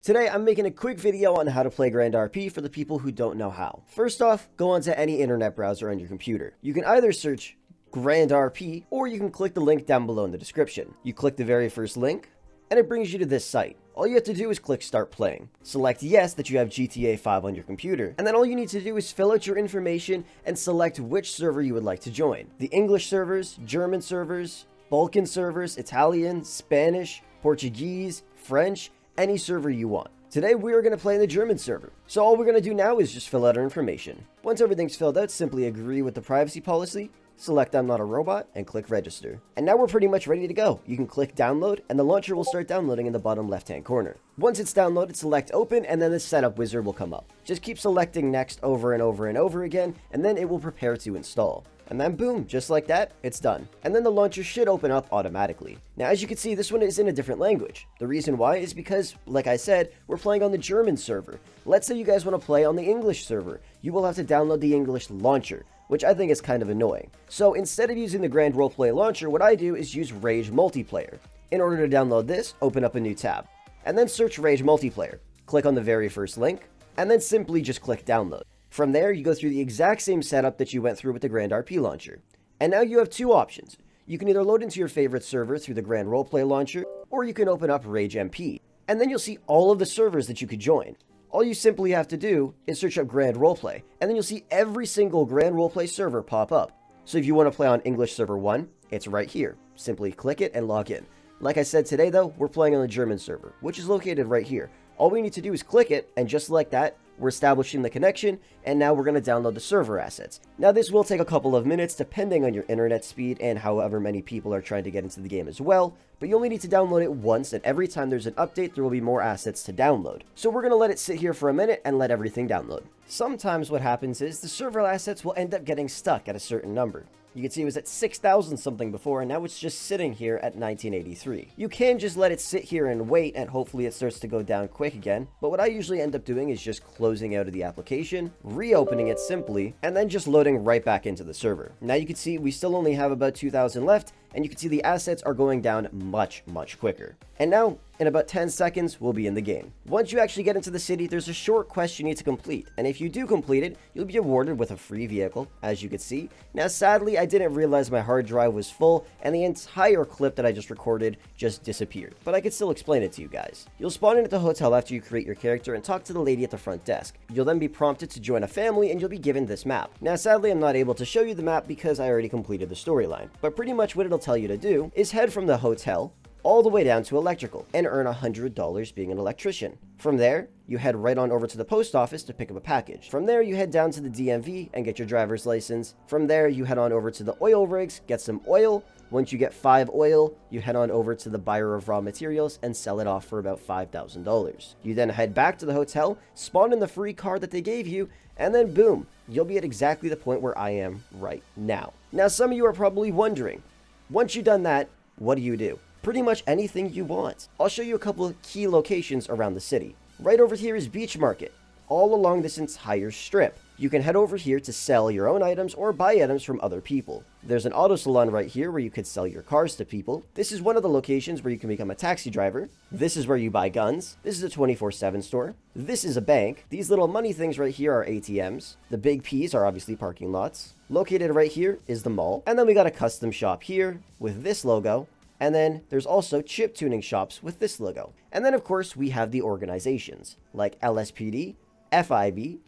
Today, I'm making a quick video on how to play Grand RP for the people who don't know how. First off, go onto any internet browser on your computer. You can either search Grand RP, or you can click the link down below in the description. You click the very first link, and it brings you to this site. All you have to do is click Start Playing. Select yes that you have GTA 5 on your computer, and then all you need to do is fill out your information and select which server you would like to join. The English servers, German servers, Balkan servers, Italian, Spanish, Portuguese, French, any server you want. Today we are going to play in the German server. So all we're going to do now is just fill out our information. Once everything's filled out, simply agree with the privacy policy, select I'm not a robot, and click register. And now we're pretty much ready to go. You can click download, and the launcher will start downloading in the bottom left-hand corner. Once it's downloaded, select open, and then the setup wizard will come up. Just keep selecting next over and over and over again, and then it will prepare to install. And then boom, just like that, it's done. And then the launcher should open up automatically. Now, as you can see, this one is in a different language. The reason why is because, like I said, we're playing on the German server. Let's say you guys want to play on the English server. You will have to download the English launcher, which I think is kind of annoying. So instead of using the Grand Roleplay launcher, what I do is use Rage Multiplayer. In order to download this, open up a new tab, and then search Rage Multiplayer. Click on the very first link, and then simply just click download. From there, you go through the exact same setup that you went through with the Grand RP launcher. And now you have two options. You can either load into your favorite server through the Grand Roleplay launcher, or you can open up Rage MP. And then you'll see all of the servers that you could join. All you simply have to do is search up Grand Roleplay, and then you'll see every single Grand Roleplay server pop up. So if you want to play on English server 1, it's right here. Simply click it and log in. Like I said today though, we're playing on the German server, which is located right here. All we need to do is click it, and just like that, we're establishing the connection, and now we're going to download the server assets. Now this will take a couple of minutes depending on your internet speed and however many people are trying to get into the game as well, but you only need to download it once, and every time there's an update there will be more assets to download. So we're going to let it sit here for a minute and let everything download. Sometimes what happens is the server assets will end up getting stuck at a certain number. You can see it was at 6,000 something before, and now it's just sitting here at 1983. You can just let it sit here and wait, and hopefully it starts to go down quick again. But what I usually end up doing is just closing out of the application, reopening it simply, and then just loading right back into the server. Now you can see we still only have about 2,000 left, and you can see the assets are going down much quicker. And now, in about 10 seconds, we'll be in the game. Once you actually get into the city, there's a short quest you need to complete, and if you do complete it, you'll be awarded with a free vehicle, as you can see. Now, sadly, I didn't realize my hard drive was full, and the entire clip that I just recorded just disappeared, but I could still explain it to you guys. You'll spawn in at the hotel after you create your character and talk to the lady at the front desk. You'll then be prompted to join a family, and you'll be given this map. Now, sadly, I'm not able to show you the map because I already completed the storyline, but pretty much what it'll tell you to do is head from the hotel all the way down to electrical and earn $100 being an electrician. From there, you head right on over to the post office to pick up a package. From there, you head down to the DMV and get your driver's license. From there, you head on over to the oil rigs, get some oil. Once you get 5 oil, you head on over to the buyer of raw materials and sell it off for about $5,000. You then head back to the hotel, spawn in the free car that they gave you, and then boom, you'll be at exactly the point where I am right now. Now, some of you are probably wondering, once you've done that, what do you do? Pretty much anything you want. I'll show you a couple of key locations around the city. Right over here is Beach Market, all along this entire strip. You can head over here to sell your own items or buy items from other people. There's an auto salon right here where you could sell your cars to people. This is one of the locations where you can become a taxi driver. This is where you buy guns. This is a 24/7 store. This is a bank. These little money things right here are ATMs. The big P's are obviously parking lots. Located right here is the mall. And then we got a custom shop here with this logo. And then there's also chip tuning shops with this logo. And then of course we have the organizations like LSPD, FIB,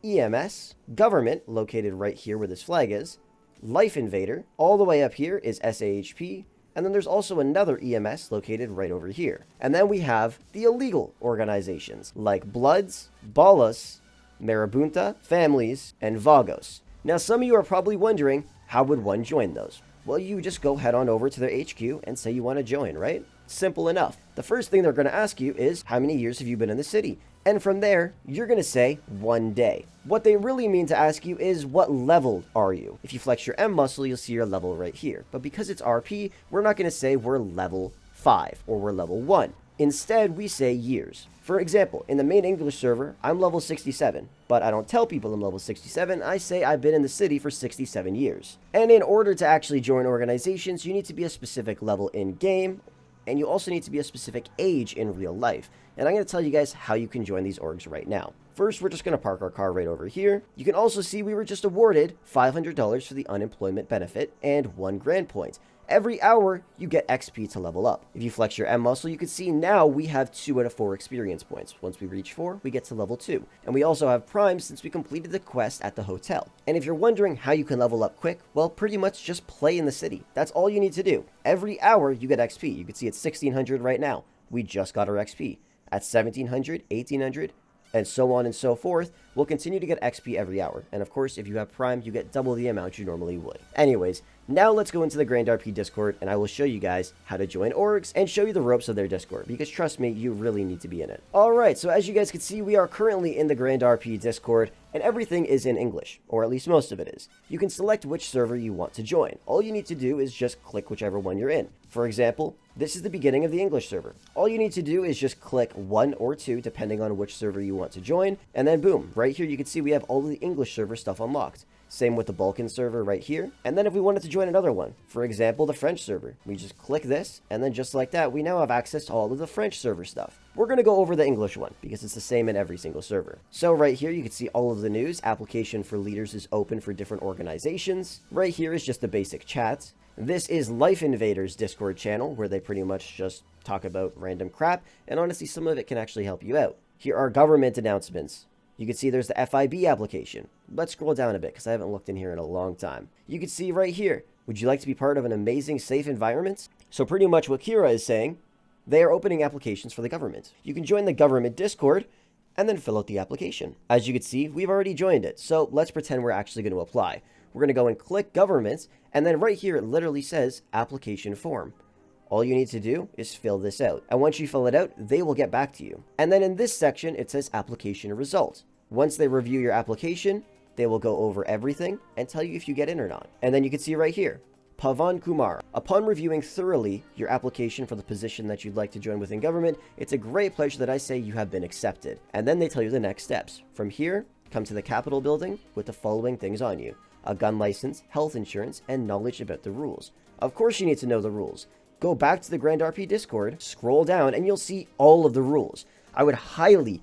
EMS, government located right here where this flag is, Life Invader, all the way up here is SAHP, and then there's also another EMS located right over here. And then we have the illegal organizations like Bloods, Balas, Marabunta, Families, and Vagos. Now some of you are probably wondering, how would one join those? Well, you just go head on over to their HQ and say you want to join, right? Simple enough. The first thing they're going to ask you is, how many years have you been in the city? And from there, you're going to say 1 day. What they really mean to ask you is, what level are you? If you flex your M muscle, you'll see your level right here. But because it's RP, we're not going to say we're level 5 or we're level 1. Instead, we say years. For example, in the main English server, I'm level 67, but I don't tell people I'm level 67, I say I've been in the city for 67 years. And in order to actually join organizations, you need to be a specific level in game, and you also need to be a specific age in real life. and I'm going to tell you guys how you can join these orgs right now. First, we're just going to park our car right over here. You can also see we were just awarded $500 for the unemployment benefit and 1 grand point. Every hour, you get XP to level up. If you flex your M muscle, you can see now we have 2 out of 4 experience points. Once we reach 4, we get to level 2. And we also have Prime since we completed the quest at the hotel. And if you're wondering how you can level up quick, well, pretty much just play in the city. That's all you need to do. Every hour, you get XP. You can see it's 1600 right now. We just got our XP. At 1700, 1800, and so on and so forth, we'll continue to get XP every hour. And of course, if you have Prime, you get double the amount you normally would. Anyways, now let's go into the Grand RP Discord, and I will show you guys how to join orgs and show you the ropes of their Discord, because trust me, you really need to be in it. Alright, so as you guys can see, we are currently in the Grand RP Discord, and everything is in English, or at least most of it is. You can select which server you want to join. All you need to do is just click whichever one you're in. For example, this is the beginning of the English server. All you need to do is just click 1 or 2, depending on which server you want to join, and then boom, right here you can see we have all of the English server stuff unlocked. Same with the Balkan server right here. And then if we wanted to join another one, for example, the French server, we just click this, and then just like that, we now have access to all of the French server stuff. We're going to go over the English one, because it's the same in every single server. So right here, you can see all of the news. Application for leaders is open for different organizations. Right here is just the basic chat. This is Life Invaders Discord channel, where they pretty much just talk about random crap, and honestly, some of it can actually help you out. Here are government announcements. You can see there's the FIB application. Let's scroll down a bit because I haven't looked in here in a long time. You can see right here, would you like to be part of an amazing, safe environment? So pretty much what Kira is saying, they are opening applications for the government. You can join the government Discord and then fill out the application. As you can see, we've already joined it. So let's pretend we're actually going to apply. We're going to go and click government, and then right here it literally says application form. All you need to do is fill this out. And once you fill it out, they will get back to you. And then in this section, it says application result. Once they review your application, they will go over everything and tell you if you get in or not. And then you can see right here, Pavan Kumar. Upon reviewing thoroughly your application for the position that you'd like to join within government, it's a great pleasure that I say you have been accepted. And then they tell you the next steps. From here, come to the Capitol building with the following things on you: a gun license, health insurance, and knowledge about the rules. Of course you need to know the rules. Go back to the Grand RP Discord, scroll down, and you'll see all of the rules. I would highly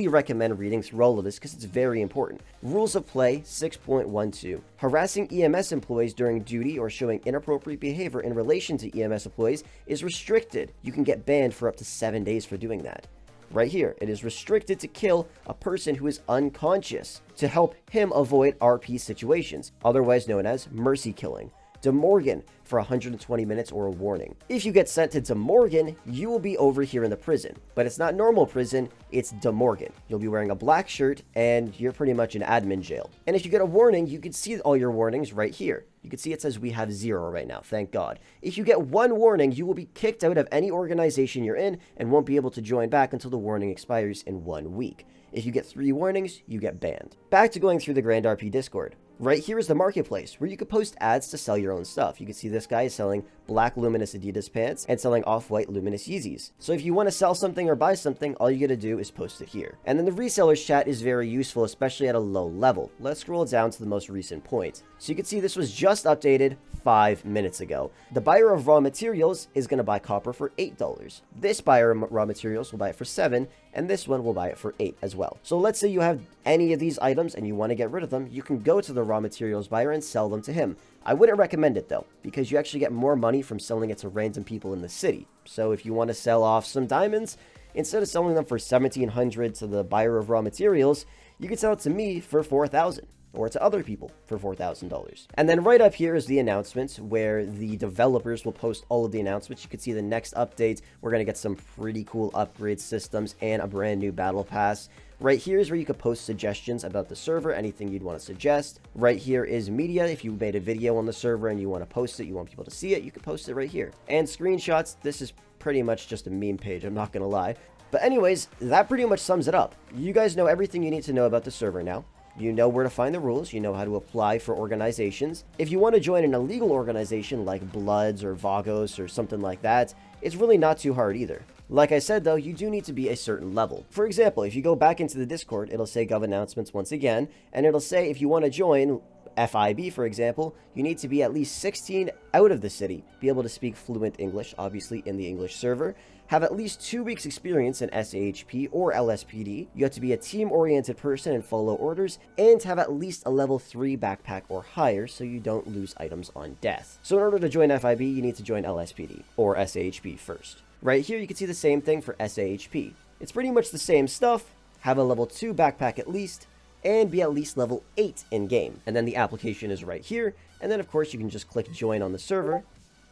recommend reading through all of this because it's very important. Rules of Play 6.12. Harassing EMS employees during duty or showing inappropriate behavior in relation to EMS employees is restricted. You can get banned for up to 7 days for doing that. Right here, it is restricted to kill a person who is unconscious to help him avoid RP situations, otherwise known as mercy killing. De Morgan for 120 minutes or a warning. If you get sent to De Morgan, you will be over here in the prison. But it's not normal prison, it's De Morgan. You'll be wearing a black shirt and you're pretty much in admin jail. And if you get a warning, you can see all your warnings right here. You can see it says we have 0 right now, thank God. If you get 1 warning, you will be kicked out of any organization you're in and won't be able to join back until the warning expires in 1 week. If you get 3 warnings, you get banned. Back to going through the Grand RP Discord. Right here is the marketplace where you can post ads to sell your own stuff. You can see this guy is selling black luminous Adidas pants and selling off-white luminous Yeezys. So if you want to sell something or buy something, all you gotta do is post it here. And then the resellers chat is very useful, especially at a low level. Let's scroll down to the most recent point. So you can see this was just updated 5 minutes ago. The buyer of raw materials is going to buy copper for $8. This buyer of raw materials will buy it for $7, and this one will buy it for $8 as well. So let's say you have any of these items and you want to get rid of them, you can go to the raw materials buyer and sell them to him. I wouldn't recommend it though, because you actually get more money from selling it to random people in the city. So if you want to sell off some diamonds, instead of selling them for $1,700 to the buyer of raw materials, you could sell it to me for $4,000. Or to other people for $4,000. And then right up here is the announcements where the developers will post all of the announcements. You can see the next updates. We're going to get some pretty cool upgrade systems and a brand new battle pass. Right here is where you could post suggestions about the server, anything you'd want to suggest. Right here is media. If you made a video on the server and you want to post it, you want people to see it, you can post it right here. And screenshots, this is pretty much just a meme page, I'm not going to lie. But anyways, that pretty much sums it up. You guys know everything you need to know about the server now. You know where to find the rules, you know how to apply for organizations. If you want to join an illegal organization like Bloods or Vagos or something like that, it's really not too hard either. Like I said though, you do need to be a certain level. For example, if you go back into the Discord, it'll say Gov Announcements once again, and it'll say if you want to join FIB, for example, you need to be at least 16 out of the city, be able to speak fluent English, obviously in the English server, have at least 2 weeks experience in SAHP or LSPD, you have to be a team-oriented person and follow orders, and have at least a level 3 backpack or higher so you don't lose items on death. So in order to join FIB, you need to join LSPD or SAHP first. Right here you can see the same thing for SAHP. It's pretty much the same stuff, have a level 2 backpack at least, and be at least level 8 in-game. And then the application is right here, and then of course you can just click join on the server,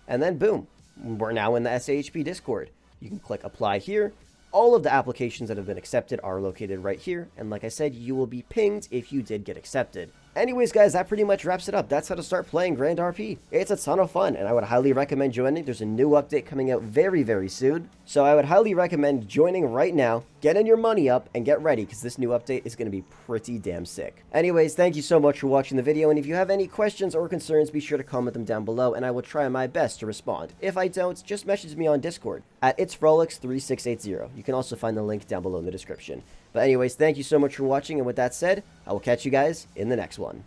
and then boom, we're now in the SAHP Discord. You can click apply here. All of the applications that have been accepted are located right here, and like I said, you will be pinged if you did get accepted. Anyways, guys, that pretty much wraps it up. That's how to start playing Grand RP. It's a ton of fun, and I would highly recommend joining. There's a new update coming out very, very soon. So I would highly recommend joining right now, getting your money up, and get ready, because this new update is going to be pretty damn sick. Anyways, thank you so much for watching the video, and if you have any questions or concerns, be sure to comment them down below, and I will try my best to respond. If I don't, just message me on Discord at ItzFrolickzYT. You can also find the link down below in the description. But anyways, thank you so much for watching, and with that said, I will catch you guys in the next one.